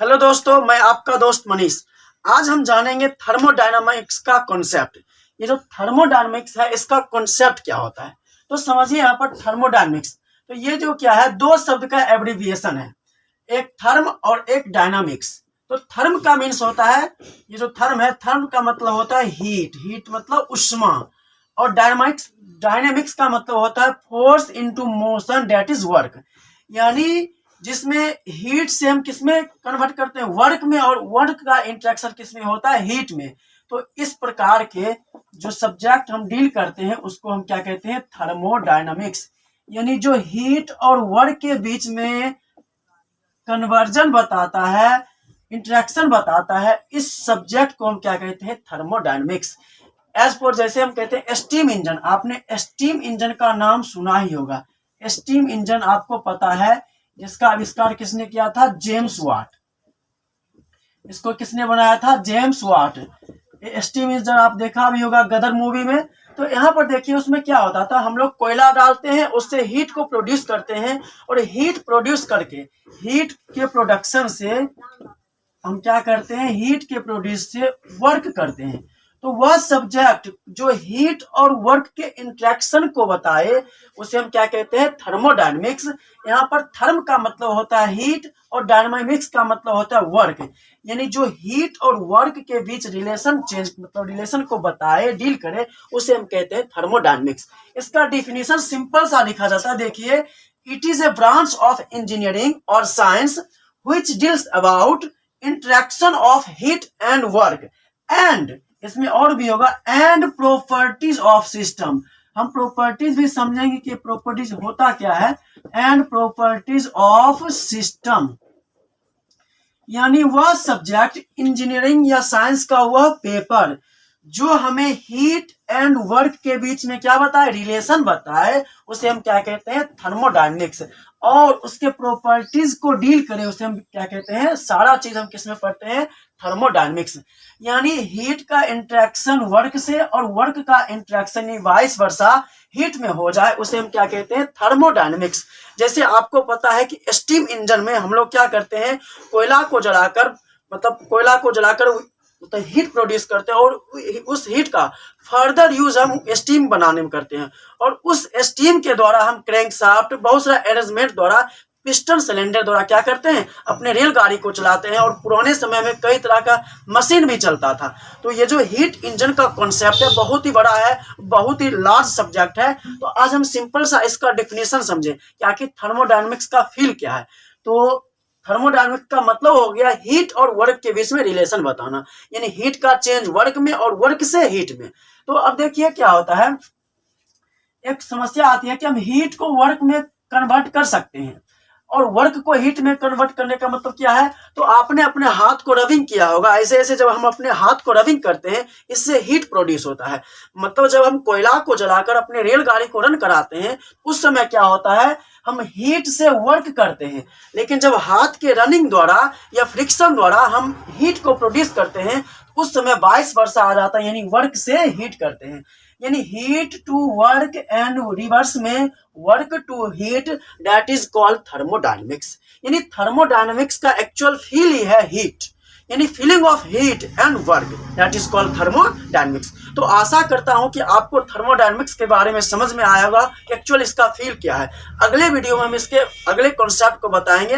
Hello दोस्तों, मैं आपका दोस्त मनीष। आज हम जानेंगे थर्मोडायनामिक्स का कॉन्सेप्ट। ये जो थर्मोडायनामिक्स है इसका कॉन्सेप्ट क्या होता है, तो समझिए यहाँ पर थर्मोडायनामिक्स। तो ये जो क्या है, दो शब्द का एब्रीविएशन है, एक थर्म और एक डायनामिक्स। तो थर्म का मीन्स होता है, ये जो थर्म है, थर्म का मतलब होता है हीट, हीट मतलब उष्मा। और डायनामिक्स का मतलब होता है force into motion that is work. यानी जिसमें हीट से हम किसमें कन्वर्ट करते हैं, वर्क में, और वर्क का इंटरेक्शन किसमें होता है, हीट में। तो इस प्रकार के जो सब्जेक्ट हम डील करते हैं उसको हम क्या कहते हैं, थर्मोडायनामिक्स। यानी जो हीट और वर्क के बीच में कन्वर्जन बताता है, इंटरेक्शन बताता है, इस सब्जेक्ट को हम क्या कहते हैं, थर्मोडायनामिक्स। एज फॉर जैसे हम कहते हैं स्टीम इंजन, आपने स्टीम इंजन का नाम सुना ही होगा। स्टीम इंजन आपको पता है, जिसका आविष्कार किसने किया था, जेम्स वाट। इसको किसने बनाया था, जेम्स वाट। स्टीम इंजन आप देखा भी होगा गदर मूवी में। तो यहाँ पर देखिए उसमें क्या होता था, हम लोग कोयला डालते हैं, उससे हीट को प्रोड्यूस करते हैं, और हीट प्रोड्यूस करके, हीट के प्रोडक्शन से हम क्या करते हैं, हीट के प्रोड्यूस से वर्क करते हैं। तो वह सब्जेक्ट जो हीट और वर्क के इंटरेक्शन को बताए उसे हम क्या कहते हैं, थर्मोडायनेमिक्स। यहाँ पर थर्म का मतलब होता है हीट और डायनामिक्स का मतलब होता है वर्क। यानी जो हीट और वर्क के बीच रिलेशन चेंज मतलब रिलेशन को बताए, डील करे, उसे हम कहते हैं थर्मोडायनेमिक्स। इसका डिफिनीशन सिंपल सा लिखा जाता है, देखिए, it is a branch of engineering और science which deals about interaction of heat and work and, इसमें और भी होगा, एंड प्रॉपर्टीज ऑफ सिस्टम। हम प्रॉपर्टीज भी समझेंगे कि प्रॉपर्टीज होता क्या है, एंड प्रॉपर्टीज ऑफ सिस्टम। यानी वह सब्जेक्ट, इंजीनियरिंग या साइंस का वह पेपर जो हमें हीट एंड वर्क के बीच में क्या बताए, रिलेशन बताए, उसे हम क्या कहते हैं, थर्मोडायनेमिक्स। और उसके प्रॉपर्टीज को डील करें उसे हम क्या कहते हैं, सारा चीज हम किसमें पढ़ते हैं, थर्मोडायनेमिक्स। यानी हीट का इंटरेक्शन वर्क से और वर्क का इंटरेक्शन वाइस वर्सा हीट में हो जाए, उसे हम क्या कहते हैं, थर्मोडायनेमिक्स। जैसे आपको पता है कि स्टीम इंजन में हम लोग क्या करते हैं, कोयला को जलाकर मतलब हीट प्रोड्यूस करते हैं, और उस हीट का फर्दर यूज हम स्टीम बनाने में करते हैं। और उस स्टीम के द्वारा हम क्रैंकशाफ्ट, बहुत सारा अरेंजमेंट द्वारा, पिस्टन सिलेंडर द्वारा क्या करते हैं, अपने रेलगाड़ी को चलाते हैं। और पुराने समय में कई तरह का मशीन भी चलता था। तो ये जो हीट इंजन का कॉन्सेप्ट है बहुत ही बड़ा है, बहुत ही लार्ज सब्जेक्ट है। तो आज हम सिंपल सा इसका डिफिनेशन समझे कि आखिर थर्मोडायनेमिक्स का फील क्या है। तो थर्मोडायनेमिक्स का मतलब हो गया हीट और वर्क के बीच में रिलेशन बताना, यानी हीट का चेंज वर्क में और वर्क से हीट में। तो अब देखिए क्या होता है, एक समस्या आती है कि हम हीट को वर्क में कन्वर्ट कर सकते हैं, और वर्क को हीट में कन्वर्ट करने का मतलब क्या है। तो आपने अपने हाथ को रबिंग किया होगा, ऐसे ऐसे जब हम अपने हाथ को रबिंग करते हैं, इससे हीट प्रोड्यूस होता है। मतलब जब हम कोयला को जलाकर अपने रेलगाड़ी को रन कराते हैं, उस समय क्या होता है, हम हीट से वर्क करते हैं। लेकिन जब हाथ के रनिंग द्वारा या फ्रिक्शन द्वारा हम हीट को प्रोड्यूस करते हैं, उस समय वाइस वर्सा आ जाता है, यानी वर्क से हीट करते हैं। यानी heat to work and reverse में work to heat, that is called thermodynamics. यानी थर्मोडायनेमिक्स का एक्चुअल फील ही है हीट, यानी feeling of heat and work, that is called thermodynamics. तो आशा करता हूं कि आपको थर्मोडायनेमिक्स के बारे में समझ में आया होगा कि एक्चुअल इसका फील क्या है। अगले वीडियो में हम इसके अगले कॉन्सेप्ट को बताएंगे।